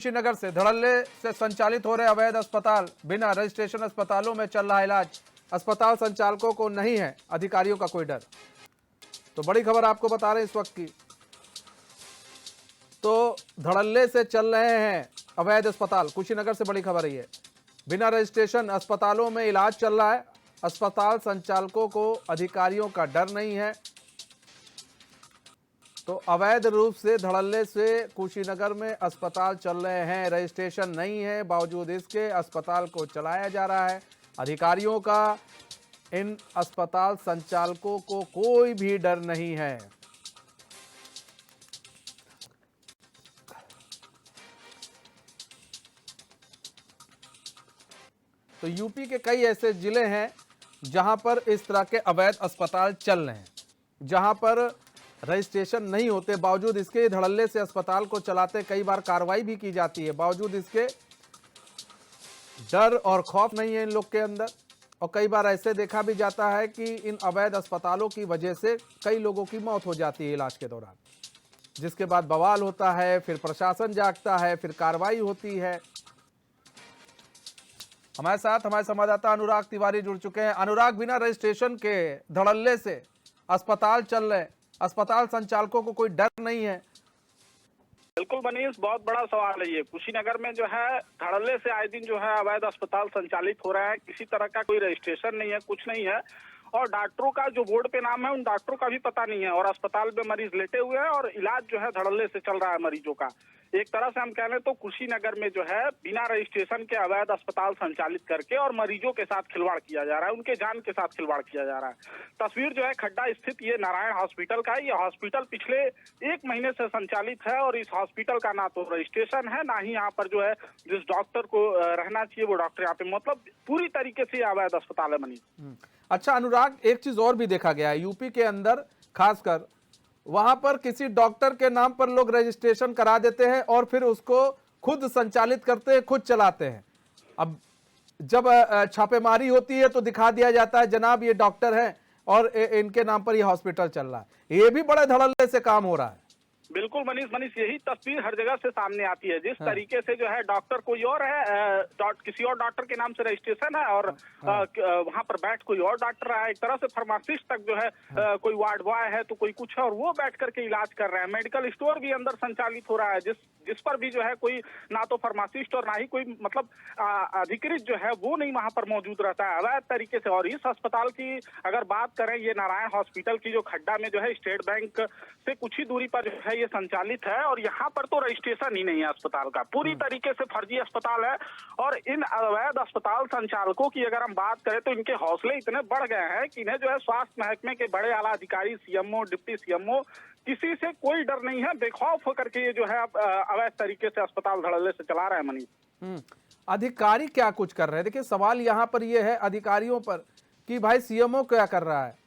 कुशीनगर से धड़ल्ले से संचालित हो रहे अवैध अस्पताल, बिना रजिस्ट्रेशन अस्पतालों में चल रहा इलाज। अस्पताल संचालकों को नहीं है अधिकारियों का कोई डर। तो बड़ी खबर आपको बता रहे हैं इस वक्त की। तो धड़ल्ले से चल रहे हैं अवैध अस्पताल, कुशीनगर से बड़ी खबर है। बिना रजिस्ट्रेशन अस्पतालों में इलाज चल रहा है। अस्पताल संचालकों को अधिकारियों का डर नहीं है। तो अवैध रूप से धड़ल्ले से कुशीनगर में अस्पताल चल रहे हैं, रजिस्ट्रेशन नहीं है, बावजूद इसके अस्पताल को चलाया जा रहा है। अधिकारियों का इन अस्पताल संचालकों को कोई भी डर नहीं है। तो यूपी के कई ऐसे जिले हैं जहां पर इस तरह के अवैध अस्पताल चल रहे हैं, जहां पर रजिस्ट्रेशन नहीं होते, बावजूद इसके धड़ल्ले से अस्पताल को चलाते कई बार कार्रवाई भी की जाती है। बावजूद इसके डर और खौफ नहीं है इन लोग के अंदर। और कई बार ऐसे देखा भी जाता है कि इन अवैध अस्पतालों की वजह से कई लोगों की मौत हो जाती है इलाज के दौरान, जिसके बाद बवाल होता है, फिर प्रशासन जागता है, फिर कार्रवाई होती है। हमारे साथ हमारे संवाददाता अनुराग तिवारी जुड़ चुके हैं। अनुराग, बिना रजिस्ट्रेशन के धड़ल्ले से अस्पताल चल रहे, अस्पताल संचालकों को कोई डर नहीं है? बिल्कुल मनीष, बहुत बड़ा सवाल है ये। कुशीनगर में जो है धड़ल्ले से आए दिन जो है अवैध अस्पताल संचालित हो रहा है। किसी तरह का कोई रजिस्ट्रेशन नहीं है, कुछ नहीं है, और डॉक्टरों का जो बोर्ड पे नाम है उन डॉक्टरों का भी पता नहीं है। और अस्पताल में मरीज लेटे हुए हैं और इलाज जो है धड़ल्ले से चल रहा है मरीजों का। एक तरह से हम कह लें तो कुशीनगर में जो है बिना रजिस्ट्रेशन के अवैध अस्पताल संचालित करके और मरीजों के साथ खिलवाड़ किया जा रहा है, उनके जान के साथ खिलवाड़ किया जा रहा है। तस्वीर जो है खड्डा स्थित ये नारायण हॉस्पिटल का है। ये हॉस्पिटल पिछले 1 महीने से संचालित है और इस हॉस्पिटल का ना तो रजिस्ट्रेशन है, ना ही यहाँ पर जो है जिस डॉक्टर को रहना चाहिए वो डॉक्टर यहाँ पे, मतलब पूरी तरीके से अवैध अस्पताल है मनीष। अच्छा अनुराग, एक चीज और भी देखा गया है यूपी के अंदर, खासकर वहां पर किसी डॉक्टर के नाम पर लोग रजिस्ट्रेशन करा देते हैं और फिर उसको खुद संचालित करते हैं, खुद चलाते हैं। अब जब छापेमारी होती है तो दिखा दिया जाता है जनाब ये डॉक्टर है और इनके नाम पर ये हॉस्पिटल चल रहा है। ये भी बड़े धड़ल्ले से काम हो रहा है। बिल्कुल मनीष, यही तस्वीर हर जगह से सामने आती है। जिस तरीके से जो है डॉक्टर कोई और है, किसी और डॉक्टर के नाम से रजिस्ट्रेशन है और वहां पर बैठ कोई और डॉक्टर है। एक तरह से फार्मासिस्ट तक जो है कोई वार्ड बॉय है तो कोई कुछ है और वो बैठ करके इलाज कर रहे हैं। मेडिकल स्टोर भी अंदर संचालित हो रहा है, जिस पर भी जो है कोई ना तो फार्मासिस्ट और ना ही कोई मतलब अधिकृत जो है वो नहीं वहां पर मौजूद रहता है अवैध तरीके से। और इस अस्पताल की अगर बात करें, ये नारायण हॉस्पिटल की जो खड्डा में जो है स्टेट बैंक से कुछ ही दूरी पर जो है ये संचालित है और यहाँ पर तो रजिस्ट्रेशन ही नहीं है अस्पताल का, पूरी तरीके से फर्जी अस्पताल है। और इन अवैध अस्पताल संचालकों की अगर हम बात करें तो इनके हौसले इतने बढ़ गए हैं कि इन्हें जो है स्वास्थ्य महकमे के बड़े आला अधिकारी, सीएमओ, डिप्टी सीएमओ, किसी से कोई डर नहीं है। बेखौफ होकर के ये जो है अवैध तरीके से अस्पताल धड़ल्ले से चला रहे हैं मनीष। अधिकारी क्या कुछ कर रहे हैं? देखिए सवाल यहाँ पर ये है अधिकारियों पर कि भाई सीएमओ क्या कर रहा है।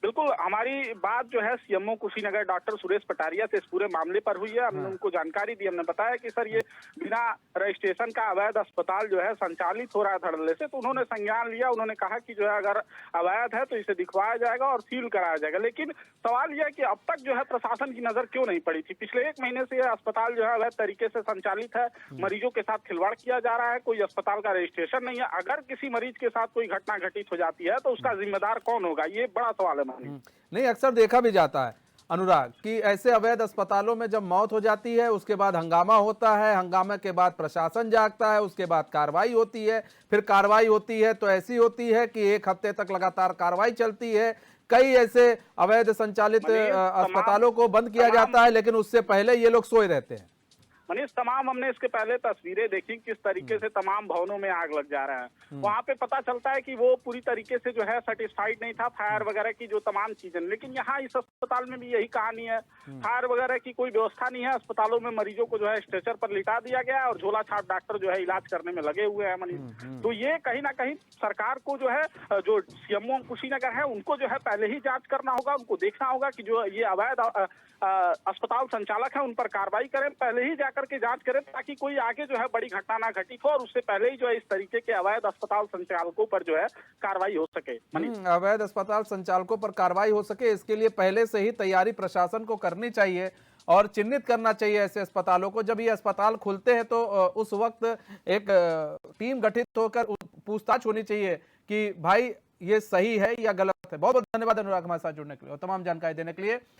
बिल्कुल, हमारी बात जो है सीएमओ कुशीनगर डॉक्टर सुरेश पटारिया से इस पूरे मामले पर हुई है। हमने उनको जानकारी दी, हमने बताया कि सर ये बिना रजिस्ट्रेशन का अवैध अस्पताल जो है संचालित हो रहा है धड़ल्ले से। तो उन्होंने संज्ञान लिया, उन्होंने कहा कि जो है अगर अवैध है तो इसे दिखवाया जाएगा और सील कराया जाएगा। लेकिन सवाल यह है कि अब तक जो है प्रशासन की नजर क्यों नहीं पड़ी थी? पिछले 1 महीने से यह अस्पताल जो है अवैध तरीके से संचालित है, मरीजों के साथ खिलवाड़ किया जा रहा है, कोई अस्पताल का रजिस्ट्रेशन नहीं है। अगर किसी मरीज के साथ कोई घटना घटित हो जाती है तो उसका जिम्मेदार कौन होगा, ये बड़ा सवाल है। नहीं, अक्सर देखा भी जाता है अनुराग कि ऐसे अवैध अस्पतालों में जब मौत हो जाती है उसके बाद हंगामा होता है, हंगामे के बाद प्रशासन जागता है, उसके बाद कार्रवाई होती है, फिर कार्रवाई होती है तो ऐसी होती है कि 1 हफ्ते तक लगातार कार्रवाई चलती है। कई ऐसे अवैध संचालित अस्पतालों को बंद किया जाता है, लेकिन उससे पहले ये लोग सोए रहते हैं। मनीष, तमाम हमने इसके पहले तस्वीरें देखी किस तरीके से तमाम भवनों में आग लग जा रहा है। वहां पे पता चलता है कि वो पूरी तरीके से जो है सेटिस्फाइड नहीं था, फायर वगैरह की जो तमाम चीजें। लेकिन यहाँ इस अस्पताल में भी यही कहानी है, फायर वगैरह की कोई व्यवस्था नहीं है। अस्पतालों में मरीजों को जो है स्ट्रेचर पर लिटा दिया गया है और झोला छाप डॉक्टर जो है इलाज करने में लगे हुए हैं मनीष। तो ये कहीं ना कहीं सरकार को जो है, जो सीएमओ कुशीनगर है उनको जो है पहले ही जांच करना होगा, उनको देखना होगा कि जो ये अवैध अस्पताल संचालक है उन पर कार्रवाई करें, पहले ही जाकर के जांच करें, ताकि कोई आगे जो है बड़ी घटना ना घटित हो और उससे पहले ही जो है इस तरीके के अवैध अस्पताल संचालकों पर जो है कार्रवाई हो सके। अवैध अस्पताल संचालकों पर कार्रवाई हो सके, इसके लिए पहले से ही तैयारी प्रशासन को करनी चाहिए। और चिन्हित करना चाहिए ऐसे अस्पतालों को। जब ये अस्पताल खुलते हैं तो उस वक्त एक टीम गठित होकर पूछताछ होनी चाहिए कि भाई ये सही है या गलत है। बहुत बहुत धन्यवाद अनुराग हमारे साथ जुड़ने के लिए और तमाम जानकारी देने के लिए।